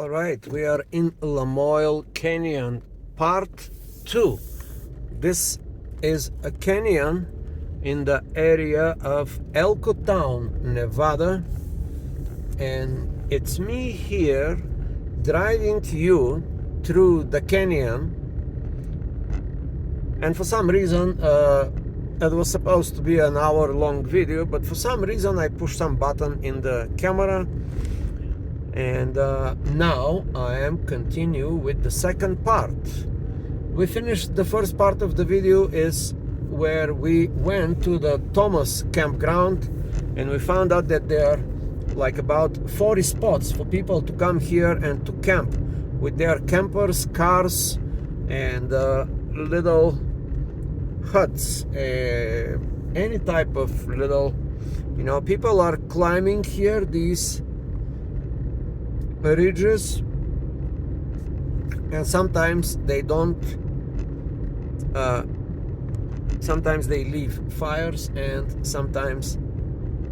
All right, we are in Lamoille Canyon, part 2. This is a canyon in the area of Elko Town, Nevada. And it's me here driving you through the canyon. And for some reason, it was supposed to be an hour-long video, but for some reason I pushed some button in the camera. And now I am continue with the second part. We finished the first part of the video is where we went to the Thomas campground, and we found out that there are like about 40 spots for people to come here and to camp with their campers, cars, and little huts, any type of little, people are climbing here these ridges, and sometimes they don't, sometimes they leave fires, and sometimes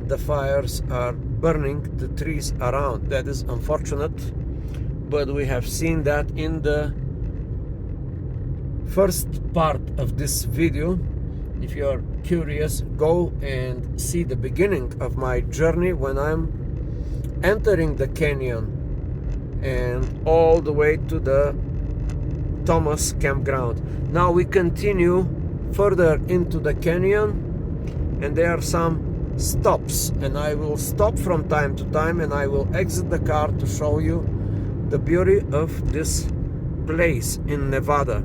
the fires are burning the trees around. That is unfortunate, but we have seen that in the first part of this video. If you are curious, go and see the beginning of my journey when I'm entering the canyon and all the way to the Thomas campground. Now we continue further into the canyon, and there are some stops, and I will stop from time to time, and I will exit the car to show you the beauty of this place in Nevada.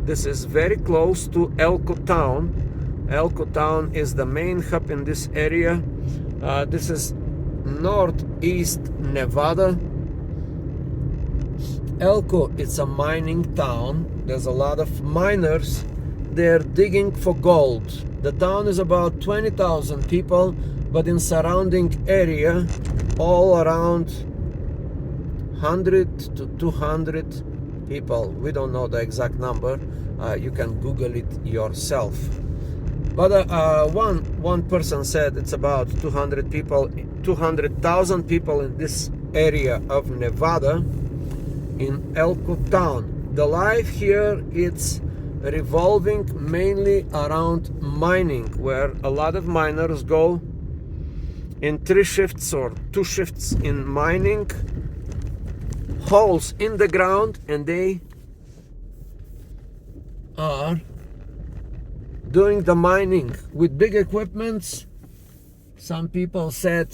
This is very close to Elko Town. Elko Town is the main hub in this area. This is northeast Nevada. Elko, it's a mining town. There's a lot of miners. They're digging for gold. The town is about 20,000 people, but in surrounding area, all around 100 to 200 people. We don't know the exact number. You can Google it yourself. But one person said it's about 200 people, 200,000 people in this area of Nevada, in Elko Town. The life here, it's revolving mainly around mining, where a lot of miners go in 3 shifts or 2 shifts in mining holes in the ground, and they are doing the mining with big equipments. Some people said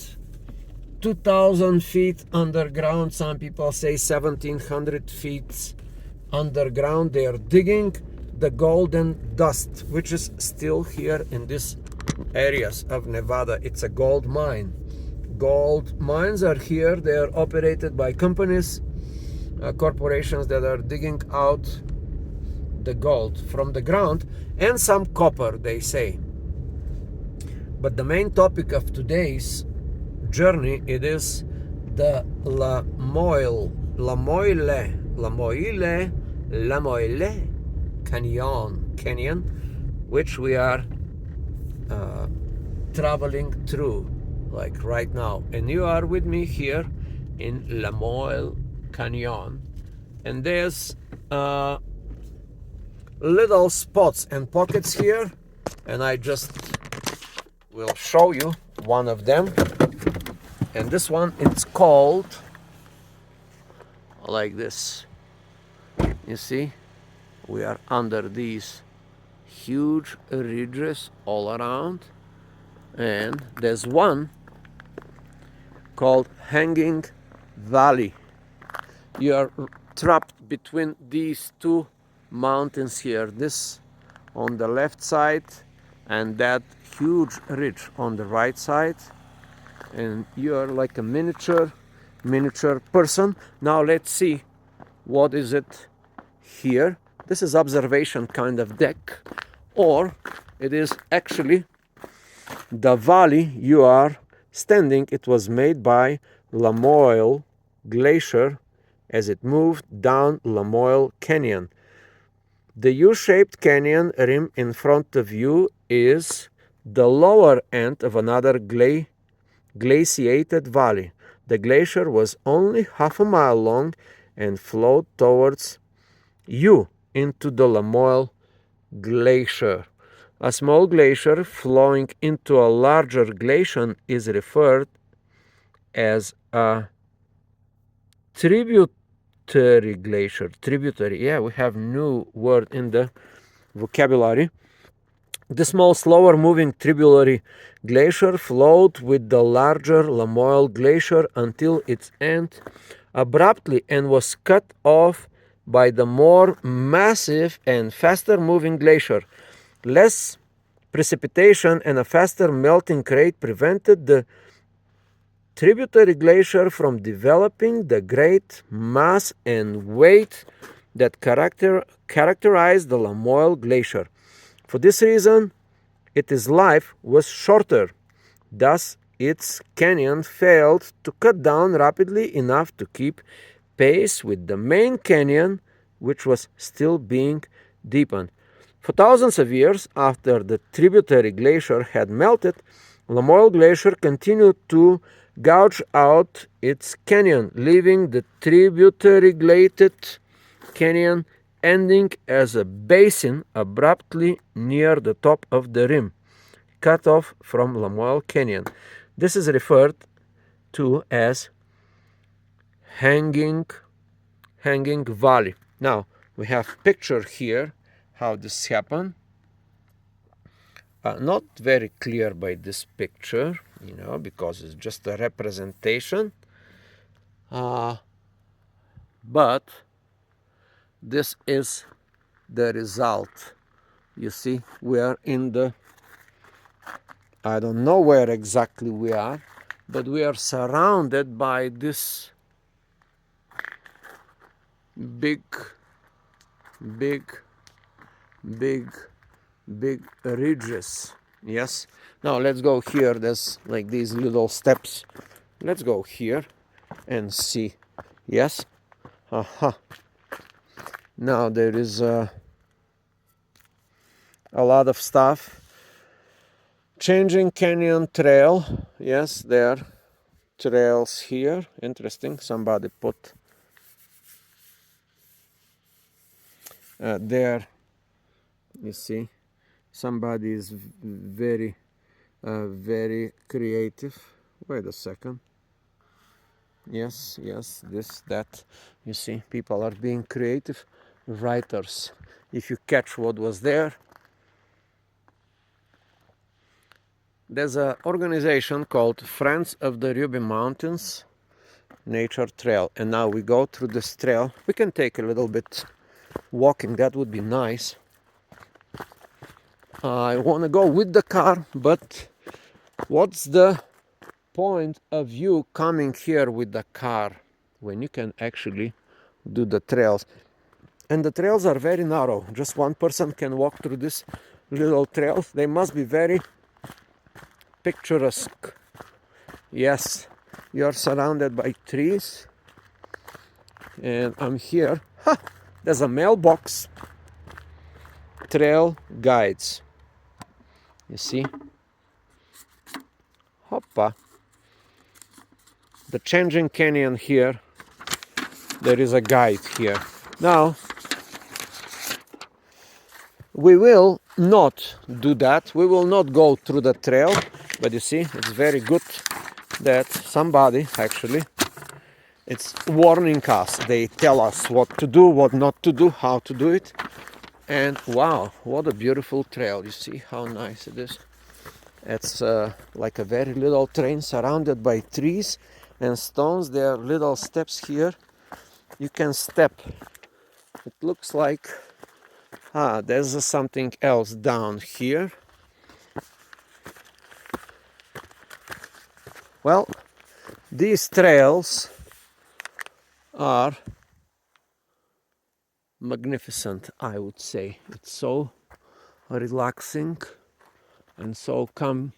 2,000 feet underground, some people say 1,700 feet underground. They are digging the golden dust, which is still here in these areas of Nevada. It's a gold mine. Gold mines are here. They are operated by companies, corporations that are digging out the gold from the ground, and some copper, they say. But the main topic of today's journey, it is the Lamoille Canyon, which we are traveling through like right now. And you are with me here in Lamoille Canyon, and there's little spots and pockets here, and I just will show you one of them. And this one, it's called like this. You see, we are under these huge ridges all around, and there's one called Hanging Valley. You are trapped between these two mountains here, this on the left side and that huge ridge on the right side, and you are like a miniature person. Now let's see what is it here. This is observation kind of deck, or it is actually the valley you are standing. It was made by Lamoille Glacier as it moved down Lamoille Canyon. The U-shaped canyon rim in front of you is the lower end of another glaciated valley. The glacier was only half a mile long and flowed towards you into the Lamoille Glacier. A small glacier flowing into a larger glacier is referred as a tributary glacier. Tributary, yeah, we have new word in the vocabulary. The small, slower moving tributary glacier flowed with the larger Lamoille Glacier until its end abruptly and was cut off by the more massive and faster moving glacier. Less precipitation and a faster melting rate prevented the tributary glacier from developing the great mass and weight that characterized the Lamoille Glacier. For this reason, its life was shorter. Thus, its canyon failed to cut down rapidly enough to keep pace with the main canyon, which was still being deepened. For thousands of years after the tributary glacier had melted, Lamoille Glacier continued to gouge out its canyon, leaving the tributary glated canyon ending as a basin abruptly near the top of the rim, cut off from Lamoille Canyon. This is referred to as hanging valley. Now we have picture here how this happened. Not very clear by this picture, because it's just a representation. But this is the result. You see, we are in the, I don't know where exactly we are, but we are surrounded by this big ridges. Yes. Now let's go here. There's like these little steps. Let's go here and see. Yes. Now there is a lot of stuff. Changing Canyon Trail. Yes, there are trails here. Interesting. Somebody put there. You see, somebody is very creative. Wait a second. Yes, this, that. You see, people are being creative writers. If you catch what was there, there's an organization called Friends of the Ruby Mountains Nature Trail, and now we go through this trail. We can take a little bit walking, that would be nice. I want to go with the car, but what's the point of you coming here with the car when you can actually do the trails? And the trails are very narrow. Just one person can walk through this little trails. They must be very picturesque. Yes, you're surrounded by trees, and I'm here. There's a mailbox. Trail guides. You see? Hoppa. The Changing Canyon here. There is a guide here. Now, we will not do that. We will not go through the trail. But you see, it's very good that somebody actually, it's warning us. They tell us what to do, what not to do, how to do it. And wow, what a beautiful trail. You see how nice it is. It's like a very little train surrounded by trees and stones. There are little steps here. You can step. It looks like there's something else down here. Well, these trails are magnificent, I would say. It's so relaxing and so calm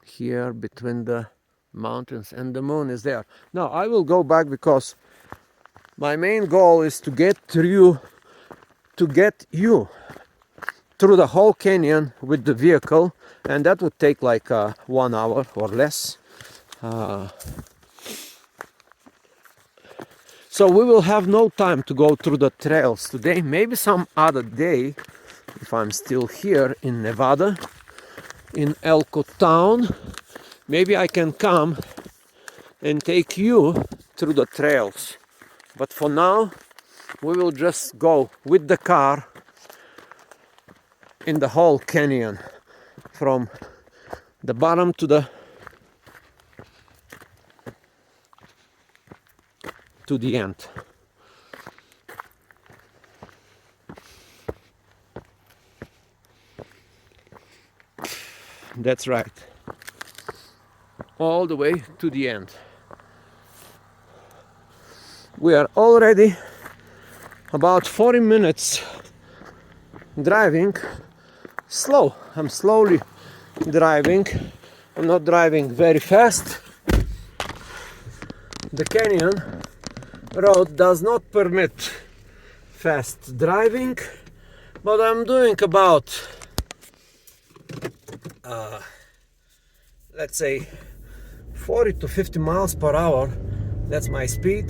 here between the mountains, and the moon is there. Now I will go back because my main goal is to get you through the whole canyon with the vehicle, and that would take like 1 hour or less. So we will have no time to go through the trails today. Maybe some other day, if I'm still here in Nevada, in Elko town, maybe I can come and take you through the trails. But for now, we will just go with the car in the whole canyon from the bottom to the end. That's right. All the way to the end. We are already about 40 minutes driving slow. I'm slowly driving. I'm not driving very fast. The canyon road does not permit fast driving, but I'm doing about let's say 40 to 50 miles per hour. That's my speed.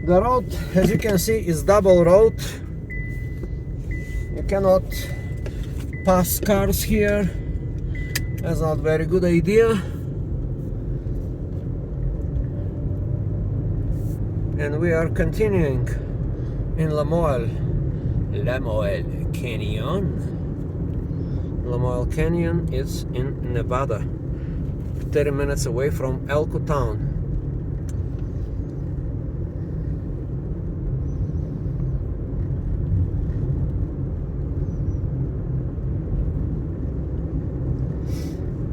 The road, as you can see, is double road. You cannot pass cars here. That's not a very good idea. And we are continuing in Lamoille Canyon. Lamoille Canyon is in Nevada, 30 minutes away from Elko town.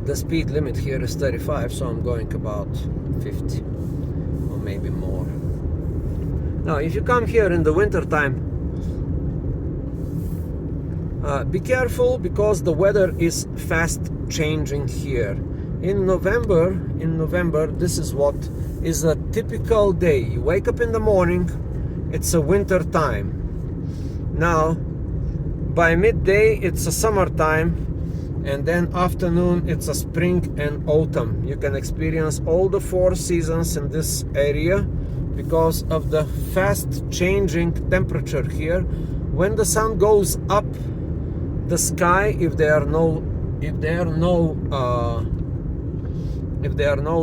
The speed limit here is 35, so I'm going about 50 or maybe more. Now, if you come here in the winter time, be careful because the weather is fast changing here. In November, this is what is a typical day. You wake up in the morning, it's a winter time. Now, by midday, it's a summertime. And then afternoon, it's a spring and autumn. You can experience all the 4 seasons in this area because of the fast changing temperature here. When the sun goes up, the sky, if there are no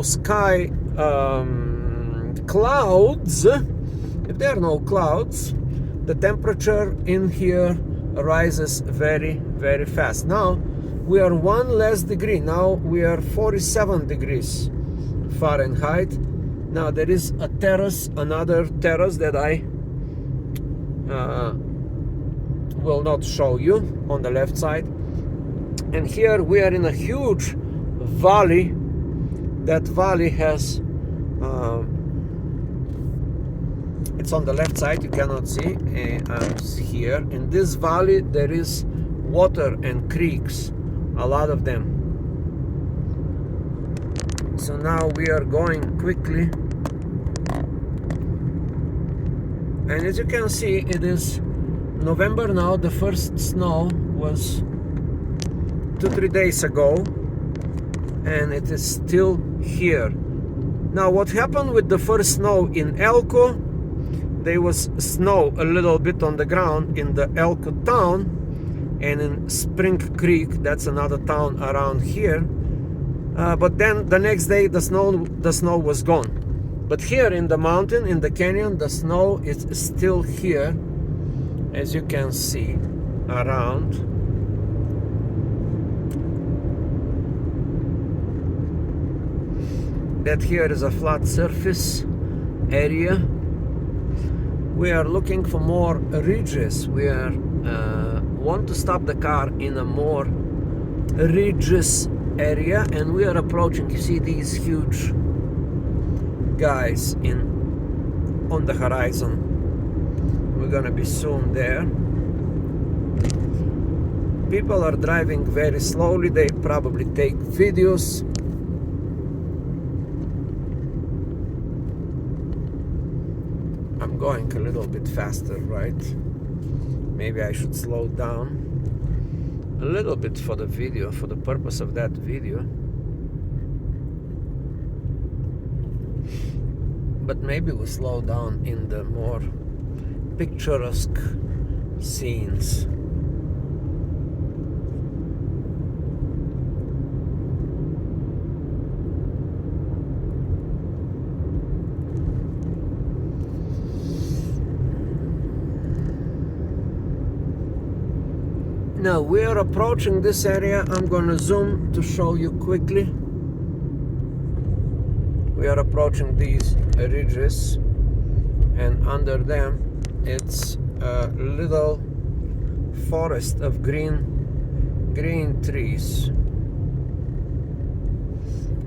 sky clouds, the temperature in here rises very, very fast. Now we are 1 less degree. Now we are 47 degrees Fahrenheit. Now there is a terrace, another terrace that I will not show you on the left side. And here we are in a huge valley. That valley has it's on the left side, you cannot see. Here in this valley there is water and creeks, a lot of them. So now we are going quickly, and as you can see, it is November now. The first snow was 2-3 days ago, and it is still here. Now what happened with the first snow in Elko, there was snow a little bit on the ground in the Elko town, and in Spring Creek, that's another town around here, but then the next day the snow was gone. But here in the mountain, in the canyon, the snow is still here, as you can see around. That here is a flat surface area. We are looking for more ridges. We are want to stop the car in a more ridges area, and we are approaching. You see these huge guys on the horizon. We're gonna be soon there. People are driving very slowly. They probably take videos. I'm going a little bit faster, right? Maybe I should slow down a little bit for the video, for the purpose of that video. but maybe we slow down in the more picturesque scenes. Now we are approaching this area. I'm gonna zoom to show you quickly. We are approaching these ridges, and under them it's a little forest of green trees,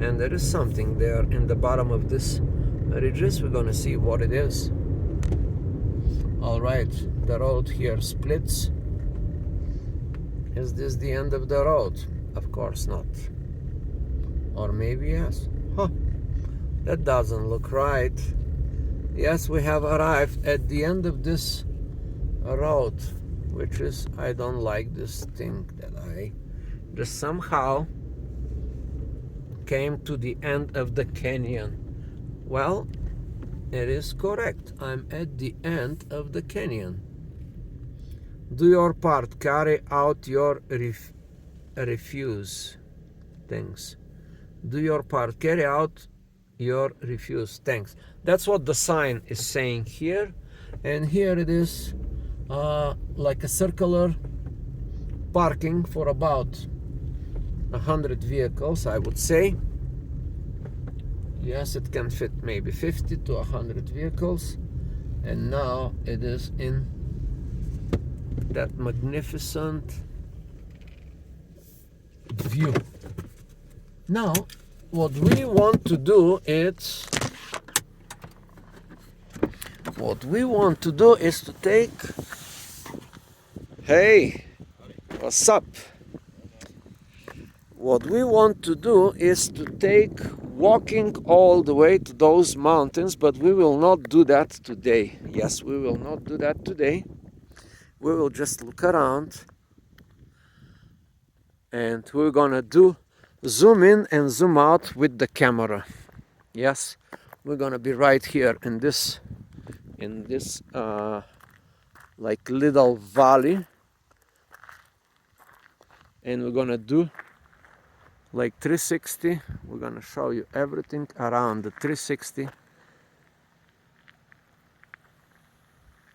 and there is something there in the bottom of this ridges. We're gonna see what it is. All right, the road here splits. Is this the end of the road? Of course not. Or maybe yes. Huh. That doesn't look right. Yes, we have arrived at the end of this road, which is, I don't like this thing that I just somehow came to the end of the canyon. Well, it is correct. I'm at the end of the canyon. Do your part, carry out your refuse. Thanks. Do your part, carry out your refuse. Thanks. That's what the sign is saying here. And here it is like a circular parking for about 100 vehicles, I would say. Yes, it can fit maybe 50 to 100 vehicles. And now it is in that magnificent view. Now, what we want to do is to take, hey, what's up? What we want to do is to take walking all the way to those mountains, but we will not do that today. Yes, we will not do that today. We will just look around, and we're gonna do zoom in and zoom out with the camera. Yes, we're gonna be right here in this like little valley, and we're gonna do like 360. We're gonna show you everything around the 360.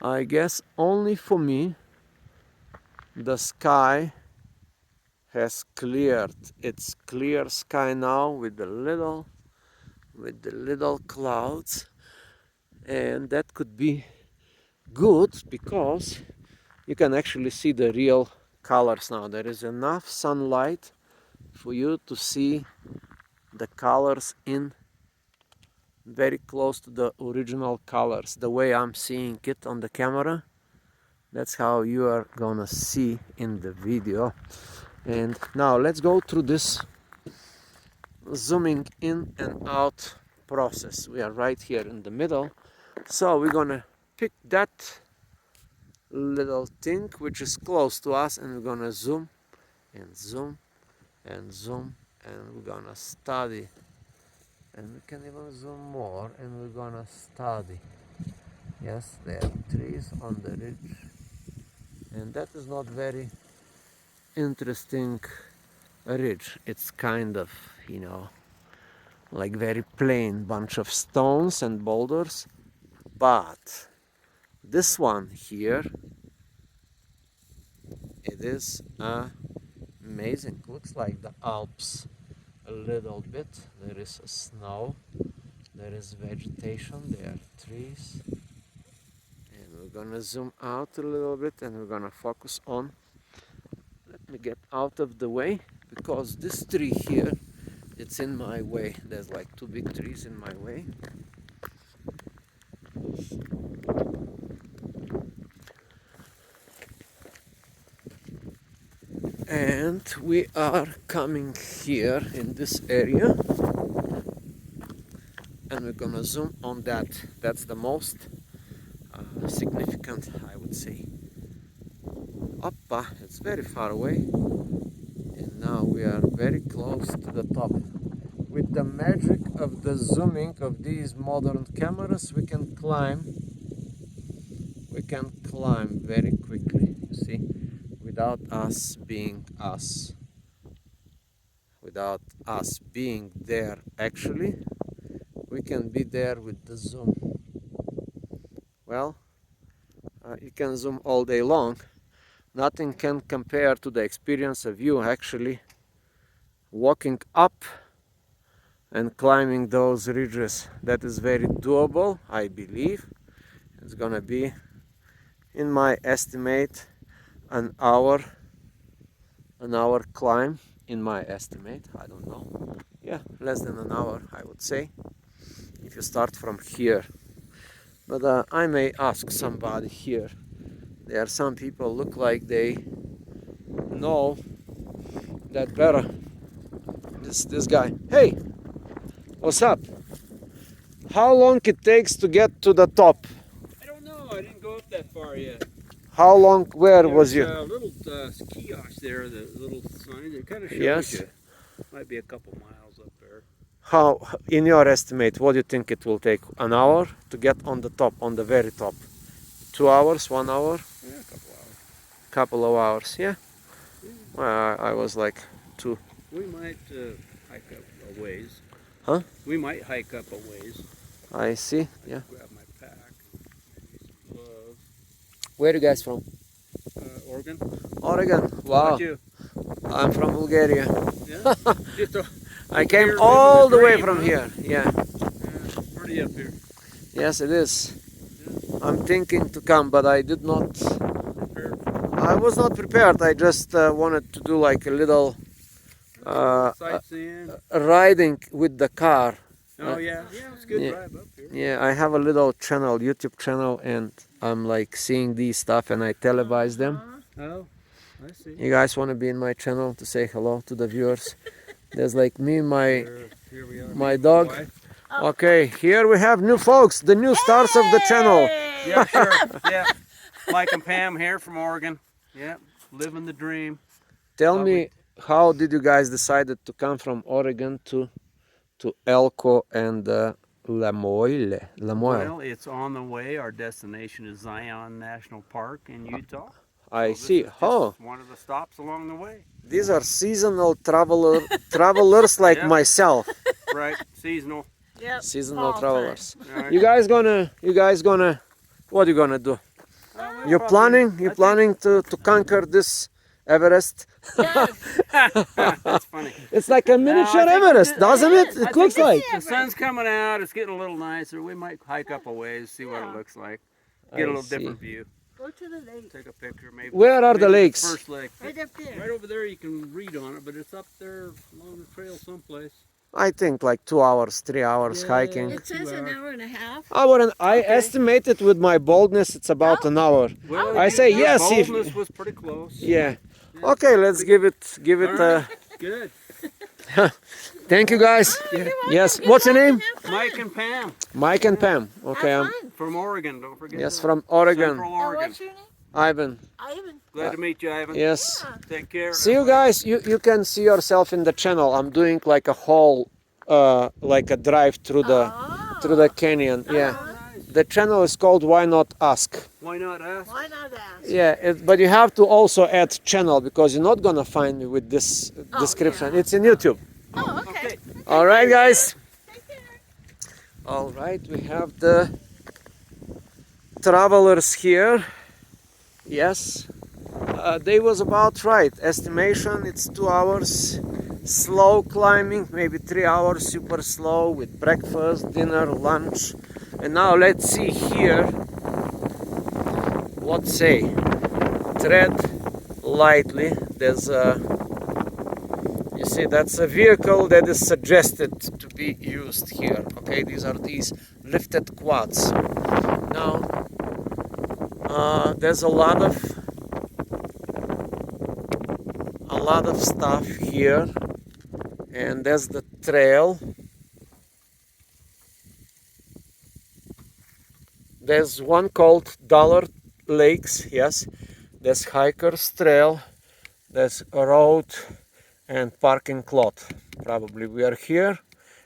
I guess only for me the sky has cleared. It's clear sky now with the little clouds, and that could be good because you can actually see the real colors now. There is enough sunlight for you to see the colors in very close to the original colors. The way I'm seeing it on the camera, that's how you are gonna see in the video. And now let's go through this zooming in and out process. We are right here in the middle, so we're gonna pick that little thing which is close to us, and we're gonna zoom and zoom and zoom, and we're gonna study, and we can even zoom more, and we're gonna study. Yes, there are trees on the ridge, and that is not very interesting ridge. It's kind of, you know, like very plain bunch of stones and boulders, but this one here, it is amazing. Looks like the Alps a little bit. There is snow, there is vegetation, there are trees, and we're gonna zoom out a little bit, and we're gonna focus on, let me get out of the way, because this tree here, it's in my way. There's like two big trees in my way. And we are coming here in this area, and we're gonna zoom on that. That's the most significant, I would say. Oppa, it's very far away, and now we are very close to the top. with the magic of the zooming of these modern cameras, we can climb very quickly, you see, without us being there actually. We can be there with the zoom. Well, you can zoom all day long. Nothing can compare to the experience of you actually walking up and climbing those ridges. That is very doable, I believe. It's gonna be, in my estimate, an hour climb, in my estimate. I don't know. Yeah, less than an hour, I would say, if you start from here. But I may ask somebody here. There are some people look like they know that better. This guy. Hey, what's up? How long it takes to get to the top? I don't know. I didn't go up that far yet. How long? Where was you? There's a little kiosk there, the little sign. It kind of shows Yes. you. Might be a couple miles up there. How, in your estimate, what do you think it will take? An hour to get on the top, on the very top? 2 hours? 1 hour? Yeah, a couple hours. Couple of hours, yeah? Well, I was like 2. We might hike up a ways. Huh? We might hike up a ways. I see, yeah. Grab my pack. Maybe some gloves. Where are you guys from? Oregon. Oregon. How Wow. about you? I'm from Bulgaria. Yeah. Just I came here all the living the way dream, from huh? here. Yeah. Pretty up here. Yes, it is. I'm thinking to come, but I did not. Prepare. I was not prepared. I just wanted to do like a little Sightseeing. riding with the car. Oh yeah. Yeah, it's a good yeah. drive up here. Yeah, I have a little channel, YouTube channel, and I'm like seeing these stuff and I televise them. Oh, I see. You guys want to be in my channel to say hello to the viewers? There's like me, Here we are. my dog. Okay, here we have new folks, the new stars of the channel. Yeah, sure. Yeah. Mike and Pam here from Oregon. Yeah, living the dream. Tell me, how did you guys decided to come from Oregon to Elko and Lamoille? Well, it's on the way. Our destination is Zion National Park in Utah. I So see. this is Oh, just one of the stops along the way. these are seasonal travelers like Yeah. myself. Right, seasonal. Yep. Seasonal fall travelers. All right. You guys gonna, what are you gonna do? Well, You're probably- planning? You're planning to conquer this Everest? Yes. That's funny. It's like a miniature I think Everest, it doesn't it? is. It I looks think like. it's The sun's coming out. It's getting a little nicer. We might hike up a ways, see what it Yeah. looks like. Get a I little see. different view. Go to the lake. Take a picture, maybe. Where are the maybe lakes? First lake. Right up there. Right over there, you can read on it, but it's up there along the trail someplace. I think like 2 hours, 3 hours Yeah. hiking. It says an hour and a half. I estimated with my boldness it's about an hour. Well, I say your yes if. boldness was pretty close. Yeah. Okay, let's give it. All right. Good. Thank you guys. Yes. What's your name? Mike and Pam Mike and Pam. Okay. Have I'm, fun. from Oregon. Don't forget. yes, that. from Oregon. Central Oh, Oregon. what's your name? Ivan. Ivan. Glad to meet you, Ivan. Yes. Take care. See you guys. You can see yourself in the channel. I'm doing like a whole like a drive through the canyon. Yeah. Oh, nice. The channel is called Why Not Ask. Why not ask? Why not ask? Yeah, but you have to also add channel because you're not gonna find me with this description. yeah. It's in YouTube. Oh, okay. Okay. All right, guys. Take care. All right, we have the travelers here. Yes, they was about right. Estimation, it's 2 hours. Slow climbing, maybe 3 hours, super slow with breakfast, dinner, lunch. And now let's see here. What say? Tread lightly. There's a, you see, that's a vehicle that is suggested to be used here. Okay, these are these lifted quads. Now, there's a lot of stuff here, and there's the trail. There's one called Dollar Lakes. Yes, there's Hiker's Trail. There's a road and parking lot. Probably we are here.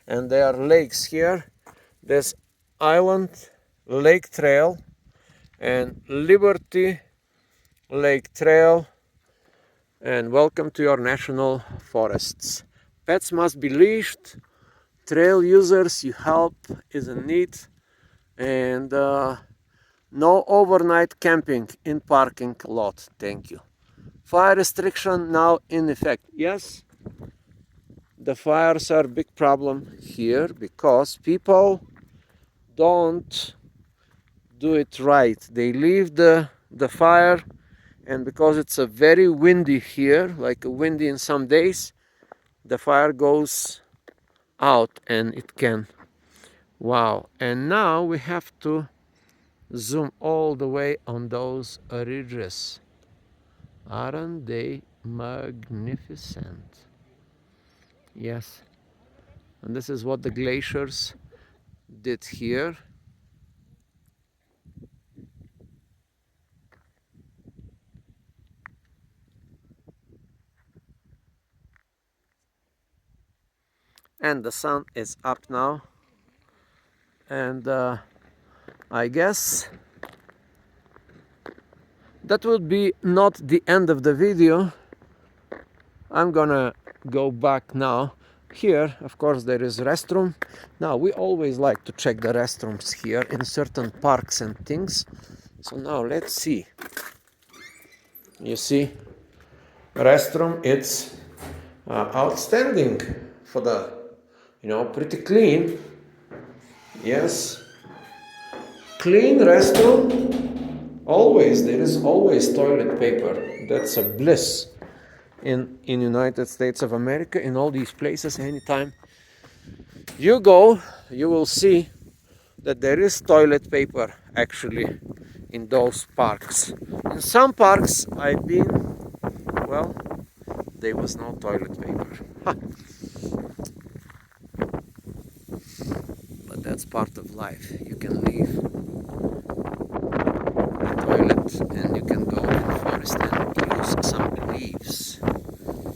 and there are lakes here. There's Island Lake Trail and Liberty Lake Trail, and welcome to your national forests. Pets must be leashed. Trail users, your help is in need, and no overnight camping in parking lot. Thank you. Fire restriction now in effect. Yes, the fires are a big problem here because people don't do it right. They leave the fire, and because it's a very windy here, like windy in some days, the fire goes out and it can. Wow. And now we have to zoom all the way on those ridges. Aren't they magnificent? Yes. And this is what the glaciers did here. And the sun is up now, and I guess that would be not the end of the video. I'm gonna go back now. Here, of course, there is restroom. Now, we always like to check the restrooms here in certain parks and things. So now let's see. You see, restroom, it's outstanding for the, pretty clean. Yes, clean restroom. Always, there is always toilet paper. That's a bliss in United States of America. In all these places, anytime you go, you will see that there is toilet paper actually in those parks. In some parks I've been, well, there was no toilet paper. But that's part of life. You can leave the toilet and you can go in the forest and use some leaves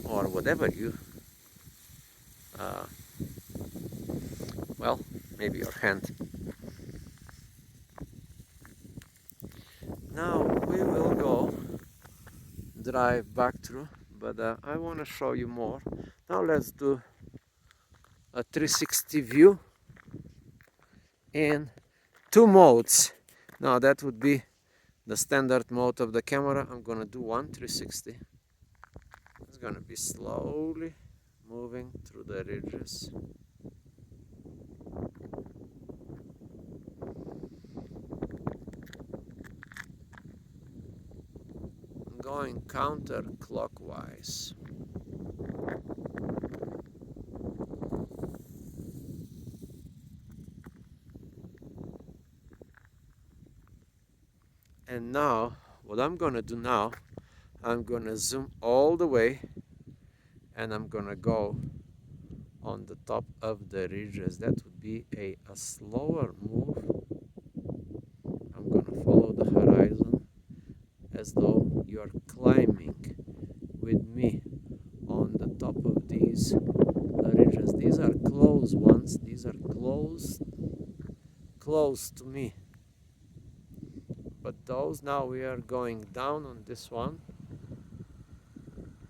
or whatever you, well, maybe your hand. Now we will go drive back through, but I want to show you more. Now let's do a 360 view in 2 modes. Now that would be the standard mode of the camera. I'm gonna do one 360. It's gonna be slowly moving through the ridges. I'm going counterclockwise. And now, what I'm gonna do now, I'm gonna zoom all the way and I'm gonna go on the top of the ridges. That would be a slower move. I'm gonna follow the horizon as though you are climbing with me on the top of these ridges. These are close ones. These are close to me. But those, now we are going down on this one,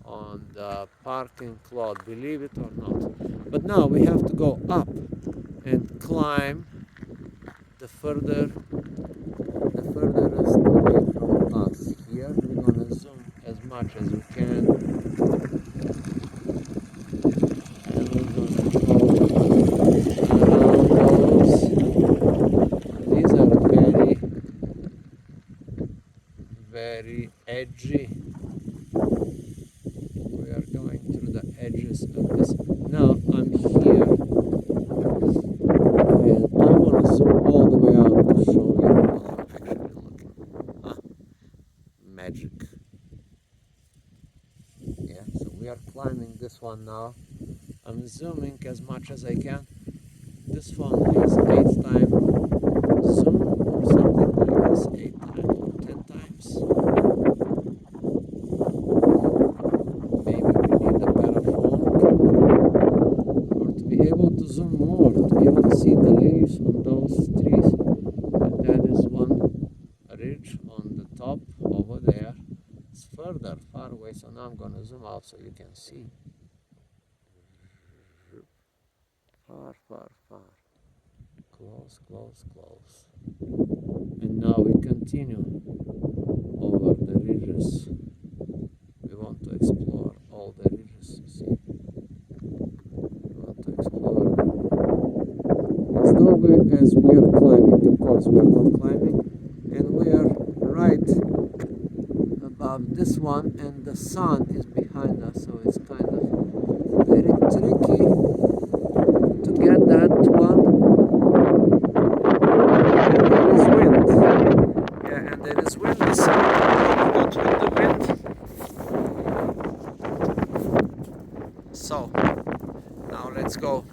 on the parking lot, believe it or not. But now we have to go up and climb the furthest away from us. Here we're gonna zoom as much as we can, and we're gonna go around those. These are very, very edgy. We are going through the edges of this. Now I'm here, and I want to zoom all the way out to show you what I'm actually looking. Magic. Yeah, so we are climbing this one now. I'm zooming as much as I can. This phone has 8x zoom or something like this, 8x or 10x. Maybe we need a better phone or to be able to zoom more. now I'm gonna zoom out so you can see. Far, far, far. Close, close, close. And now we continue over the ridges. We want to explore all the ridges, you see. We want to explore them. As we are climbing, of course we are not climbing, and we are right above this one, and the sun is behind us, so it's kind of very tricky to get that one. And there is wind. Yeah, and there is wind, so not with the wind. So now let's go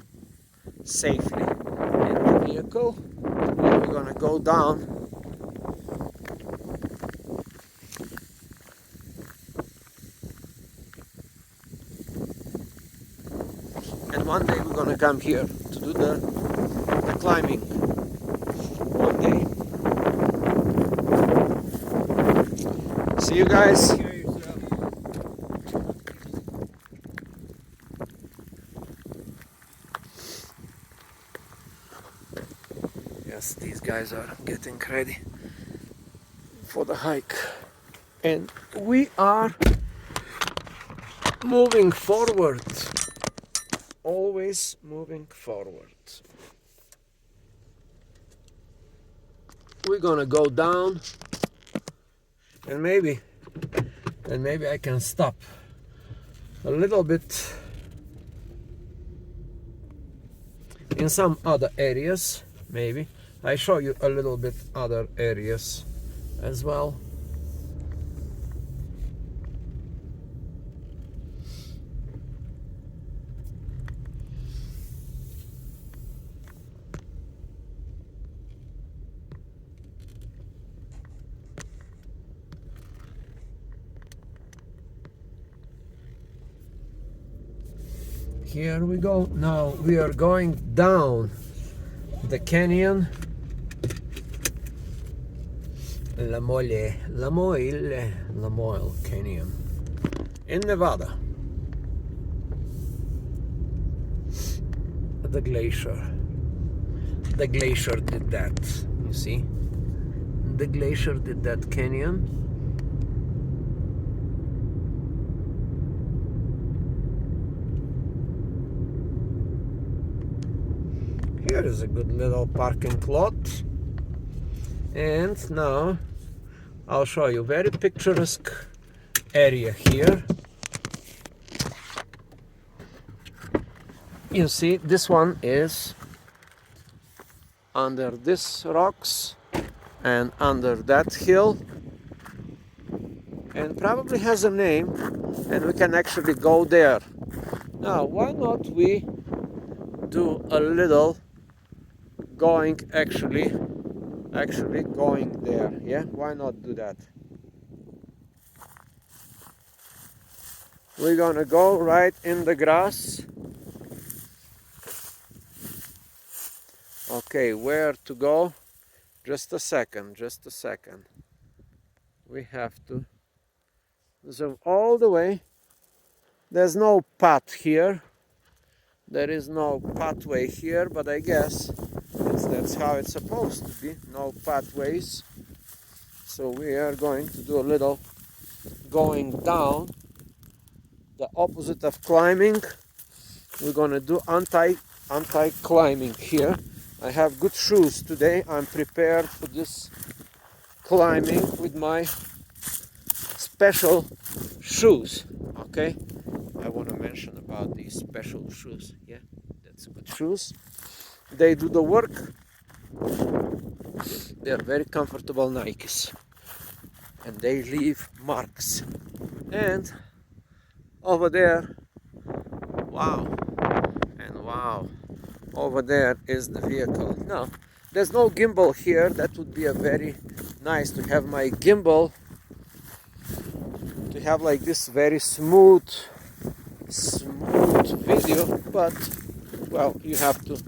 safely in the vehicle, and we're gonna go down. And one day we're gonna come here to do the climbing. One day. See you guys. Yes, these guys are getting ready for the hike. And we are moving forward. Always moving forward. We're gonna go down, and maybe I can stop a little bit in some other areas. Maybe I show you a little bit other areas as well. Here we go. Now we are going down the canyon. Lamoille Canyon in Nevada. The glacier did that, you see. The glacier did that canyon. Here is a good little parking lot. And now I'll show you very picturesque area here. You see, this one is under this rocks and under that hill, and probably has a name, and we can actually go there. Now, why not we do a little going actually going there? Yeah, why not do that? We're gonna go right in the grass. Okay, where to go? Just a second. We have to zoom all the way. There's no path here. There is no pathway here, but I guess that's how it's supposed to be. No pathways. So we are going to do a little going down, the opposite of climbing. We're gonna do anti-climbing here. I have good shoes today. I'm prepared for this climbing with my special shoes. Okay, I want to mention about these special shoes. Yeah, that's good shoes. They do the work. They are very comfortable Nikes, and they leave marks. And over there, wow, and wow, over there is the vehicle. Now, there's no gimbal here. That would be a very nice to have my gimbal, to have like this very smooth video, but well, you have to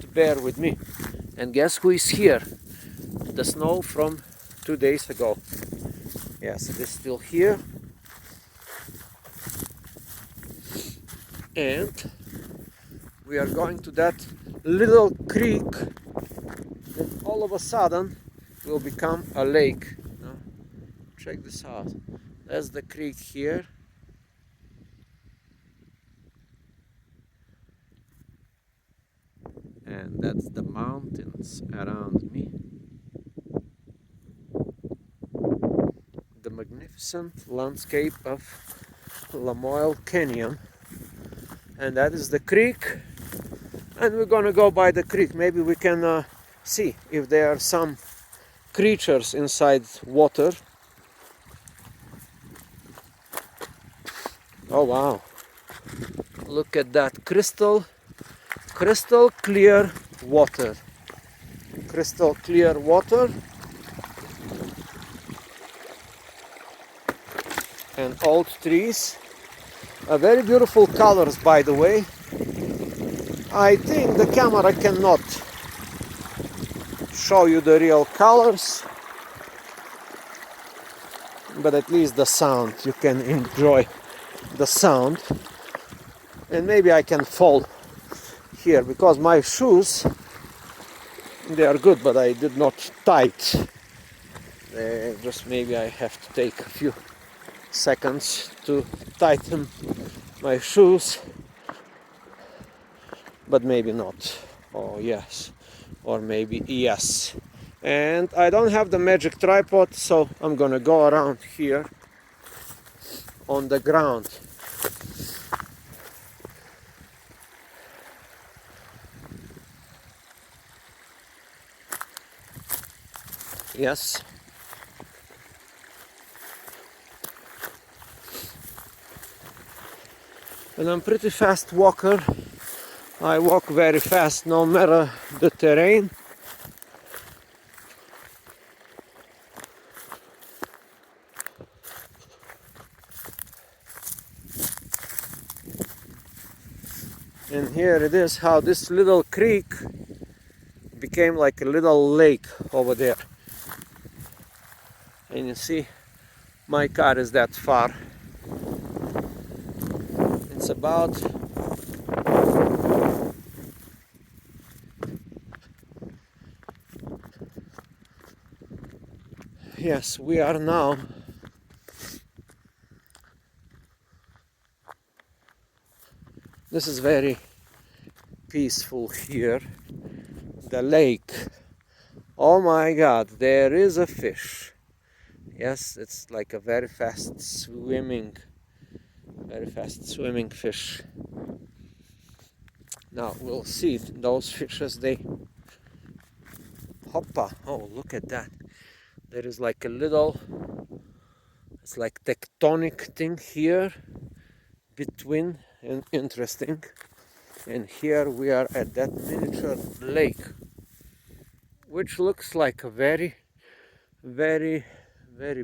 bear with me. And guess who is here? The snow from 2 days ago. Yes, it is still here. and we are going to that little creek that all of a sudden will become a lake. Now, check this out. That's the creek here. And that's the mountains around me. The magnificent landscape of Lamoille Canyon. And that is the creek. And we're gonna go by the creek. Maybe we can see if there are some creatures inside water. Oh wow. Look at that crystal clear water. Crystal clear water. And old trees. Very beautiful colors, by the way. I think the camera cannot show you the real colors, but at least the sound, you can enjoy the sound. And maybe I can fall here because my shoes, they are good, but I did not tight. Just maybe I have to take a few seconds to tighten my shoes, but maybe not. Oh yes, or maybe yes. And I don't have the magic tripod, so I'm gonna go around here on the ground. Yes. And I'm pretty fast walker. I walk very fast no matter the terrain. And here it is how this little creek became like a little lake over there. And you see my car is that far. It's about yes, we are now this is very peaceful here. The lake. Oh my god, there is a fish. Yes, it's like a very fast swimming fish. Now we'll see those fishes, they hoppa. Oh, look at that. There is like a little, it's like tectonic thing here between, and interesting. And here we are at that miniature lake, which looks like a very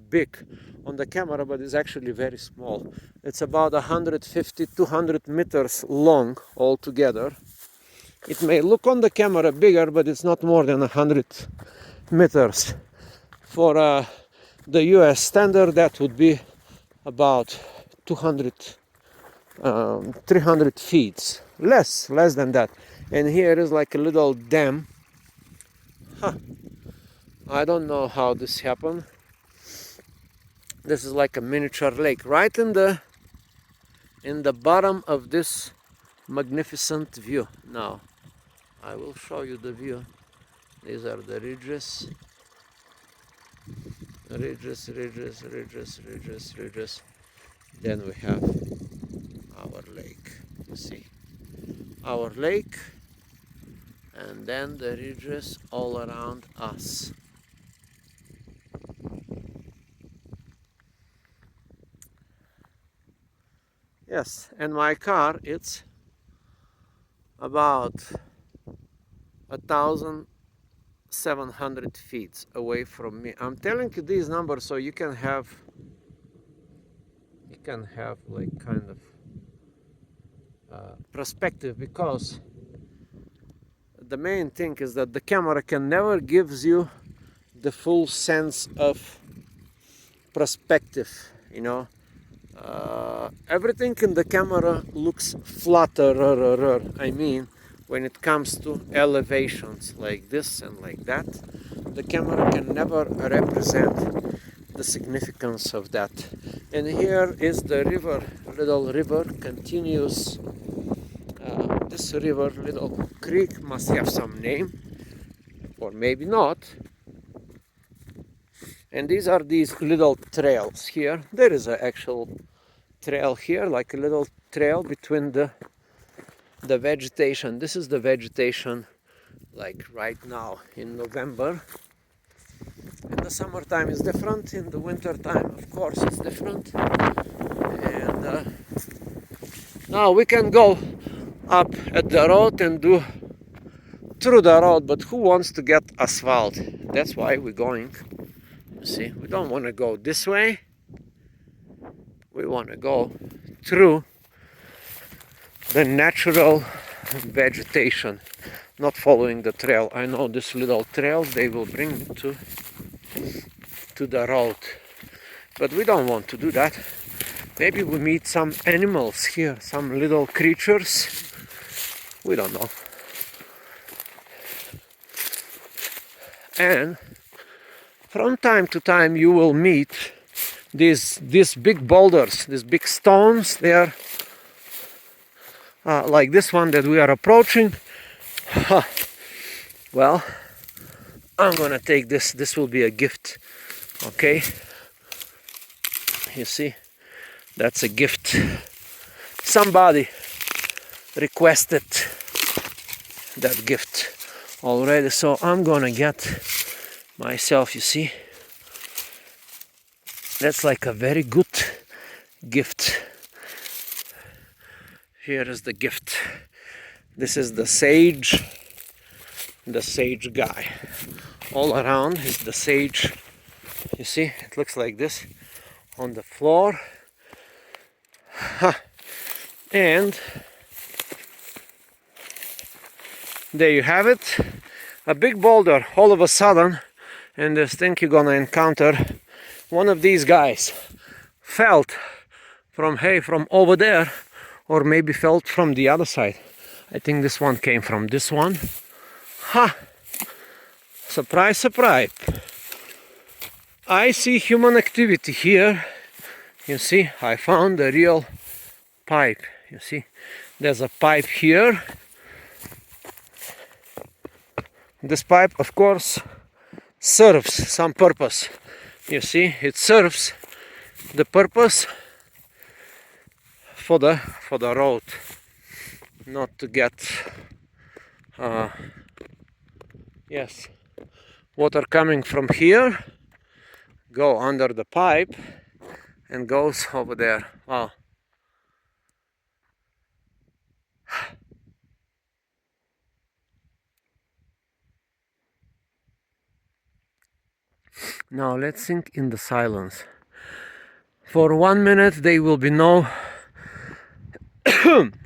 big on the camera, but it's actually very small. It's about 150-200 meters long altogether. It may look on the camera bigger, but it's not more than 100 meters. For the US standard, that would be about 300 feet, less than that. And here is like a little dam. I don't know how this happened. This is like a miniature lake right in the bottom of this magnificent view. Now I will show you the view. These are the ridges. Ridges. Then we have our lake. You see our lake, and then the ridges all around us. Yes, and my car, it's about 1,700 feet away from me. I'm telling you these numbers so you can have like kind of perspective, because the main thing is that the camera can never gives you the full sense of perspective, you know. Everything in the camera looks flatter. I mean, when it comes to elevations like this and like that, the camera can never represent the significance of that. And here is the river, little river continues. This river, little creek, must have some name, or maybe not. And these are these little trails here. There is an actual trail here, like a little trail between the vegetation. This is the vegetation like right now in November. In the summertime is different, in the winter time of course it's different. And now we can go up at the road and do through the road, but who wants to get asphalt? That's why we're going. You see, we don't want to go this way, we want to go through the natural vegetation, not following the trail. I know this little trails, they will bring me to the road, but we don't want to do that. Maybe we meet some animals here, some little creatures, we don't know. And from time to time you will meet these big boulders, these big stones. They are like this one that we are approaching. Well, I'm gonna take this. This will be a gift. Okay, you see, that's a gift. Somebody requested that gift already, so I'm gonna get myself, you see, that's like a very good gift. Here is the gift. This is the sage guy. All around is the sage. You see, it looks like this on the floor. And there you have it. A big boulder all of a sudden, and I think you're gonna encounter one of these guys felt from over there, or maybe felt from the other side. I think this one came from this one. Ha! Surprise, surprise. I see human activity here. You see, I found a real pipe. You see, there's a pipe here. This pipe, of course, serves some purpose. You see, it serves the purpose for the road, not to get yes, water coming from here, go under the pipe and goes over there. Wow. Now let's think in the silence. For 1 minute there will be no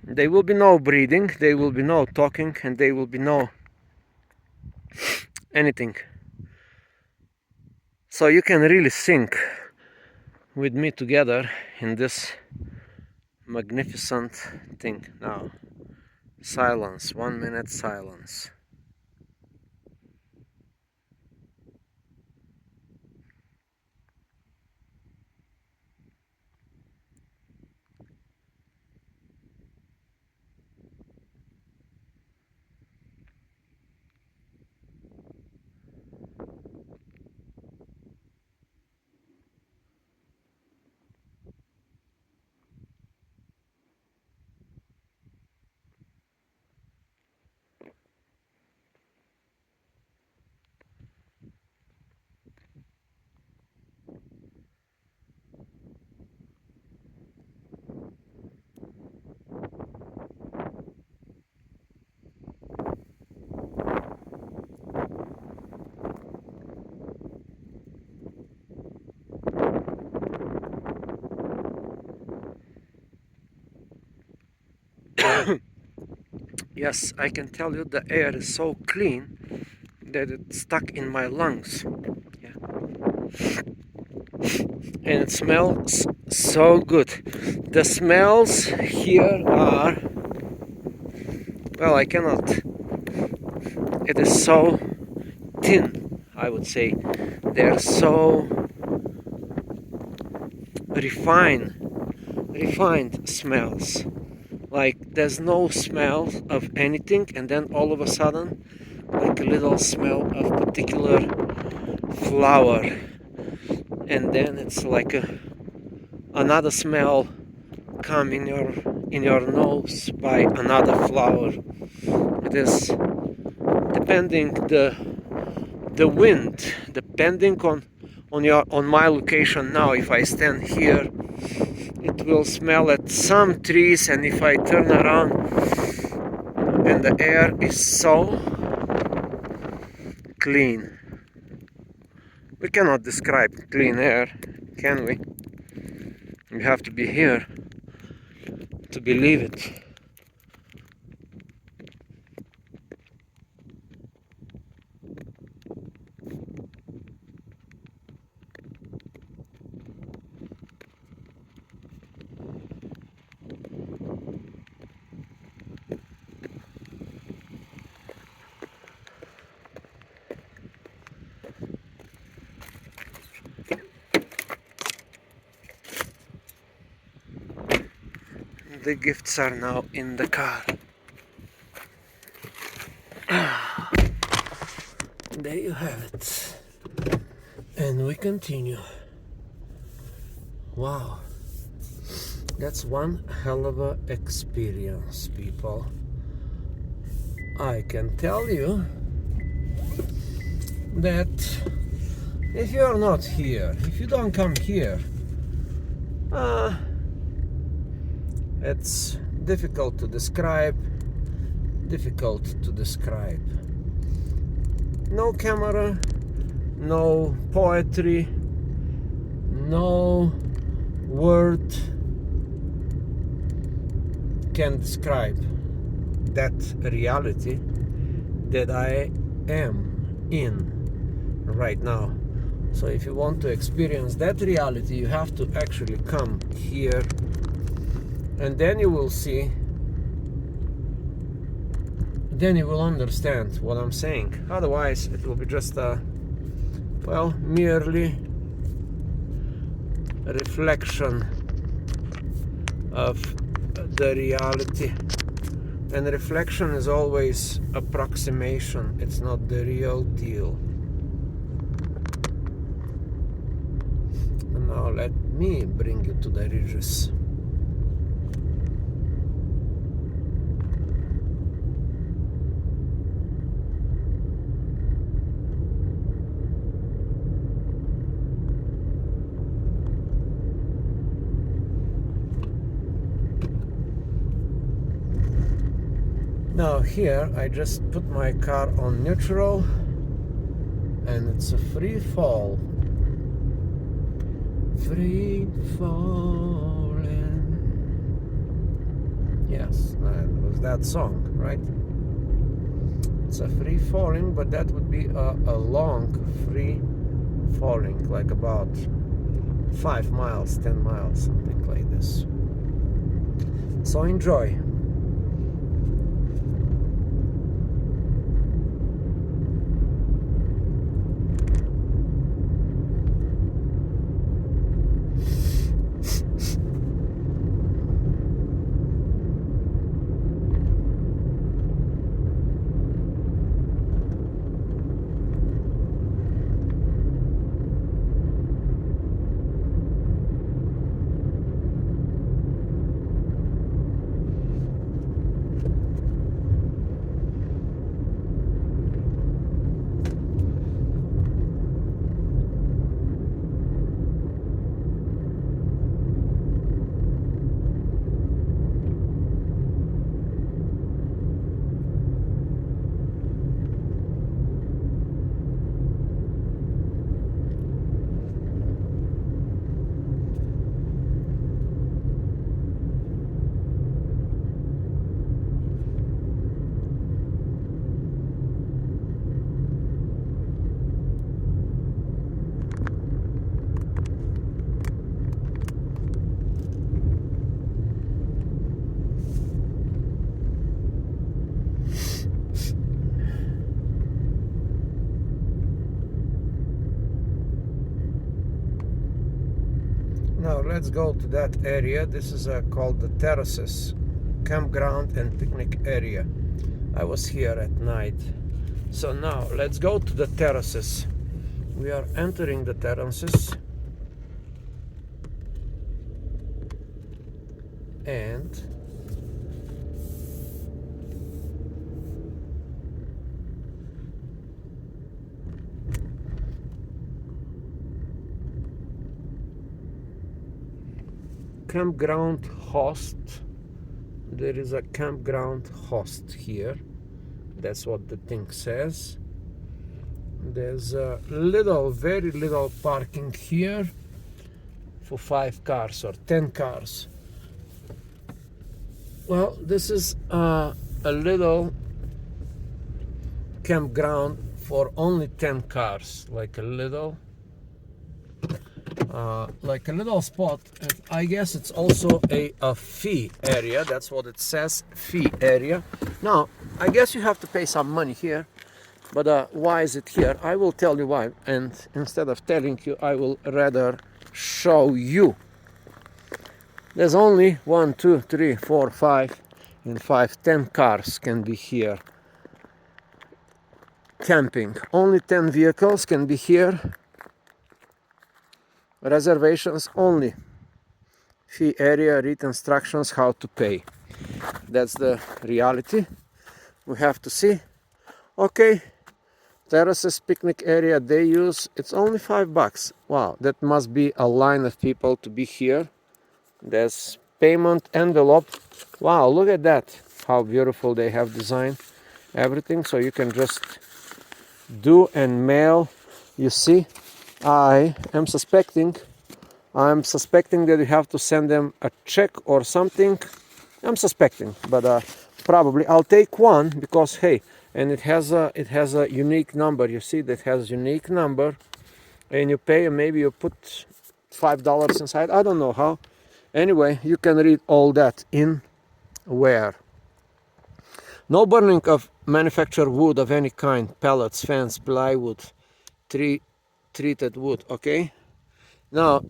there will be no breathing, there will be no talking, and there will be no anything. So you can really think with me together in this magnificent thing. Now, silence, 1 minute silence. Yes, I can tell you the air is so clean that it's stuck in my lungs. Yeah. and it smells so good. The smells here are, well, I cannot, it is so thin, I would say. They're so refined smells. Like there's no smell of anything, and then all of a sudden, like a little smell of particular flower, and then it's like another smell come in your nose by another flower. It is depending the wind, depending on my location now. If I stand here, it will smell at some trees, and if I turn around and the air is so clean. We cannot describe clean air, can we? We have to be here to believe it. The gifts are now in the car. There you have it. And we continue. Wow. That's one hell of a experience, people. I can tell you that if you're not here, if you don't come here, it's difficult to describe. No camera, no poetry, no word can describe that reality that I am in right now. So if you want to experience that reality, you have to actually come here, and then you will see, then you will understand what I'm saying. Otherwise it will be just merely a reflection of the reality, and reflection is always approximation. It's not the real deal. And now let me bring you to the ridges. Now here I just put my car on neutral, and it's a free fall. Free falling. Yes, that was that song, right? It's a free falling, but that would be a long free falling, like about 5 miles, 10 miles, something like this. So enjoy. let's go to that area. This is called the terraces, campground and picnic area. I was here at night. So now let's go to the terraces. We are entering the terraces, and campground host. There is a campground host here. That's what the thing says. There's a little, very little parking here for 5 cars or 10 cars. Well, this is a little campground for only 10 cars, like a little spot. And I guess it's also a fee area. That's what it says, fee area. Now, I guess you have to pay some money here, but why is it here? I will tell you why, and instead of telling you, I will rather show you. There's only 1, 2, 3, 4, 5, and 5, 10 cars can be here camping. Only 10 vehicles can be here. Reservations only. Fee area, read instructions how to pay. That's the reality. We have to see. Okay, terraces, picnic area they use, it's only $5. Wow, that must be a line of people to be here. There's payment envelope. Wow, look at that. How beautiful they have designed everything. So you can just do and mail. You see, I'm suspecting that you have to send them a check or something. I'm suspecting, but probably I'll take one because hey, and it has a unique number. You see, that has unique number, and you pay, and maybe you put $5 inside. I don't know how. Anyway, you can read all that in where. No burning of manufactured wood of any kind, pellets, fence, plywood, treated wood. Okay. Now,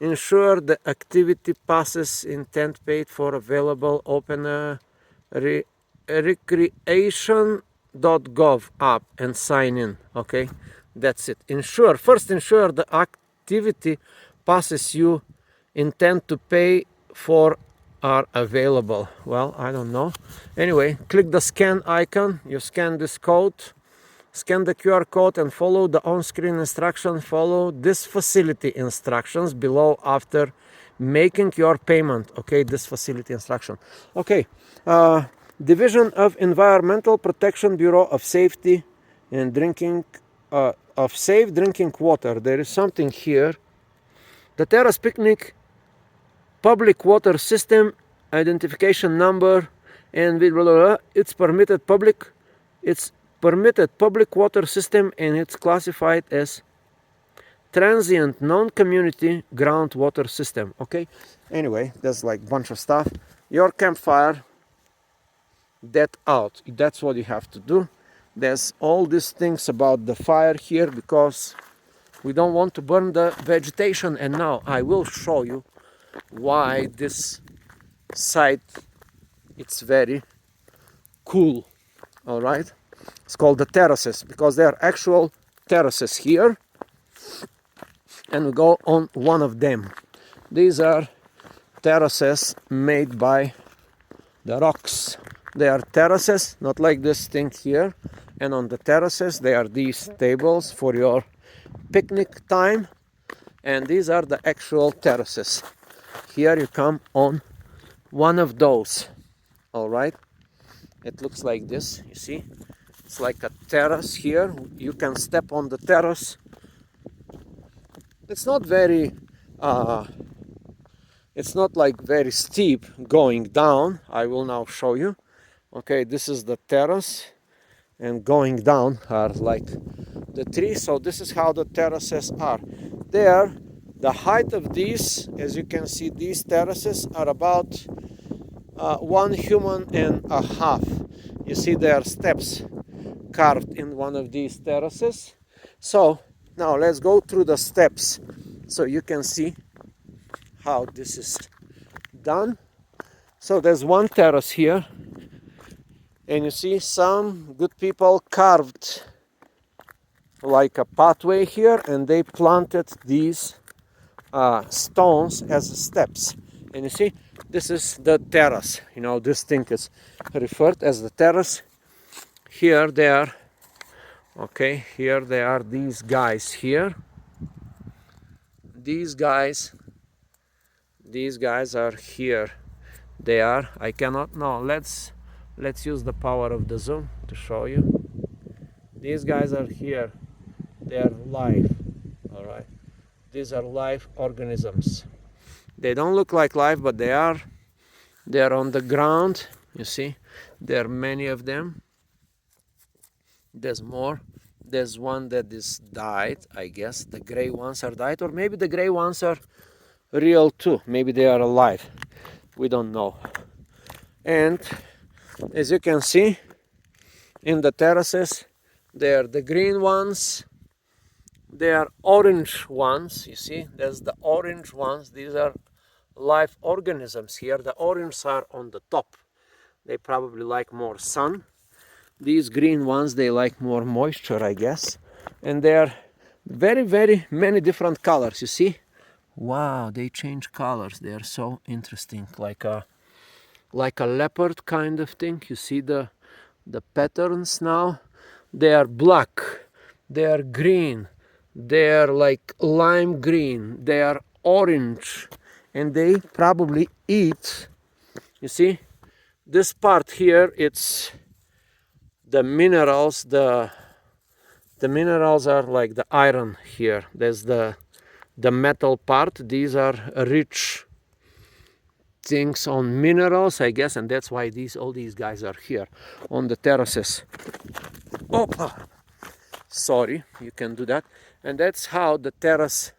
ensure the activity passes intent paid for available open recreation.gov app and sign in. Okay, that's it. First ensure the activity passes you intend to pay for are available. Well, I don't know. Anyway, click the scan icon. You scan this code. Scan the QR code and follow the on-screen instructions. Follow this facility instructions below after making your payment. Okay, this facility instruction. Okay, Division of Environmental Protection, Bureau of Safety and Drinking of Safe Drinking Water. There is something here. The terrace picnic public water system identification number, and blah, blah, blah. It's permitted public water system, and it's classified as transient non-community groundwater system. Okay, anyway, there's like bunch of stuff. Your campfire, that out, that's what you have to do. There's all these things about the fire here because we don't want to burn the vegetation. And now I will show you why this site, it's very cool. All right, it's called the terraces because there are actual terraces here, and we go on one of them. These are terraces made by the rocks. They are terraces, not like this thing here. And on the terraces there are these tables for your picnic time, and these are the actual terraces. Here you come on one of those. All right, it looks like this. You see, it's like a terrace here. You can step on the terrace. It's not very it's not like very steep going down. I will now show you. Okay, this is the terrace, and going down are like the trees. So this is how the terraces are. There, the height of these, as you can see, these terraces are about 1.5 humans. You see there are steps carved in one of these terraces. So now let's go through the steps so you can see how this is done. So there's one terrace here, and you see some good people carved like a pathway here, and they planted these stones as steps. And you see, this is the terrace. You know, this thing is referred as the terrace. Here they are. Okay, here they are. These guys here. These guys are here. They are. I cannot. No. Let's use the power of the zoom to show you. These guys are here. They are live. All right. These are live organisms. They don't look like live, but they are. They are on the ground. You see, there are many of them. There's more. There's one that is died, I guess. The gray ones are died, or maybe the gray ones are real too. Maybe they are alive. We don't know. And as you can see, in the terraces, there are the green ones. There are orange ones. You see, there's the orange ones. These are live organisms here. The orange are on the top. They probably like more sun. These green ones, they like more moisture, I guess. And they are very, very many different colors. You see? Wow, they change colors. They are so interesting, like a leopard kind of thing. You see the patterns now? They are black. They are green. They are like lime green. They are orange. And they probably eat. You see? This part here, it's the minerals. The minerals are like the iron here. There's the metal part. These are rich things on minerals, I guess, and that's why all these guys are here on the terraces. Oh, sorry, you can do that. And that's how the terrace,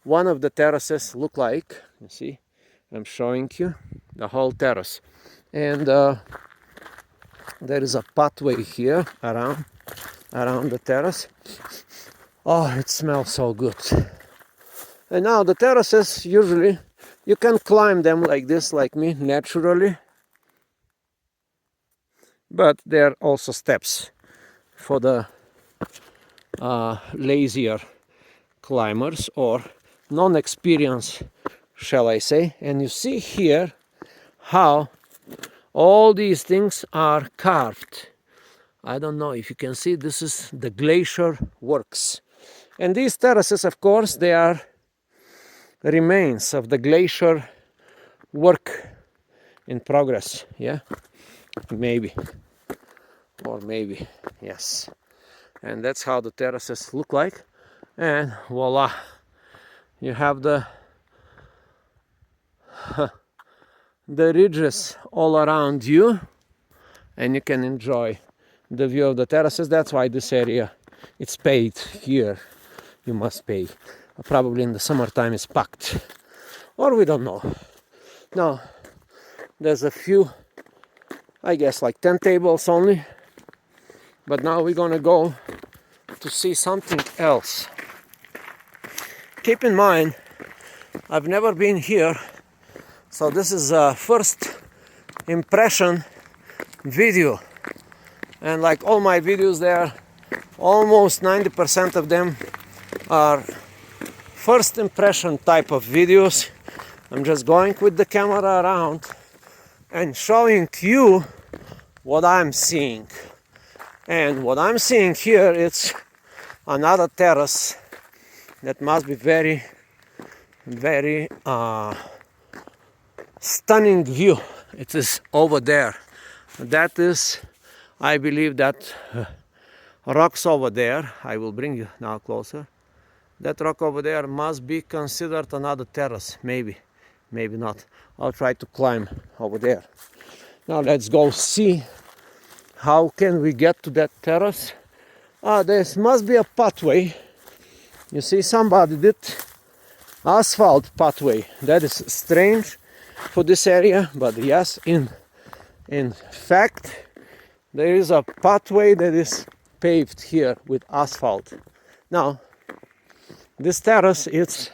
one of the terraces look like. You see, I'm showing you the whole terrace. And there is a pathway here around the terrace. Oh, it smells so good. And now the terraces, usually you can climb them like this, like me, naturally. But there are also steps for the lazier climbers or non-experienced, shall I say. And you see here how all these things are carved. I don't know if you can see, this is the glacier works. And these terraces, of course, they are remains of the glacier work in progress. Yeah, maybe, or maybe, yes. And that's how the terraces look like. And voila, you have the ridges all around you, and you can enjoy the view of the terraces. That's why this area, it's paid here. You must pay. Probably in the summertime it's packed, or we don't know. Now there's a few, I guess like 10 tables only, but now we're gonna go to see something else. Keep in mind, I've never been here, so this is a first impression video, and like all my videos, there almost 90% of them are first impression type of videos. I'm just going with the camera around and showing you what I'm seeing. And what I'm seeing here, it's another terrace that must be very, very stunning view. It is over there. That is, I believe, that rocks over there. I will bring you now closer. That rock over there must be considered another terrace. Maybe, maybe not. I'll try to climb over there. Now let's go see how can we get to that terrace. There must be a pathway. You see, somebody did asphalt pathway. That is strange for this area, but yes, in fact, there is a pathway that is paved here with asphalt. Now, this terrace, it's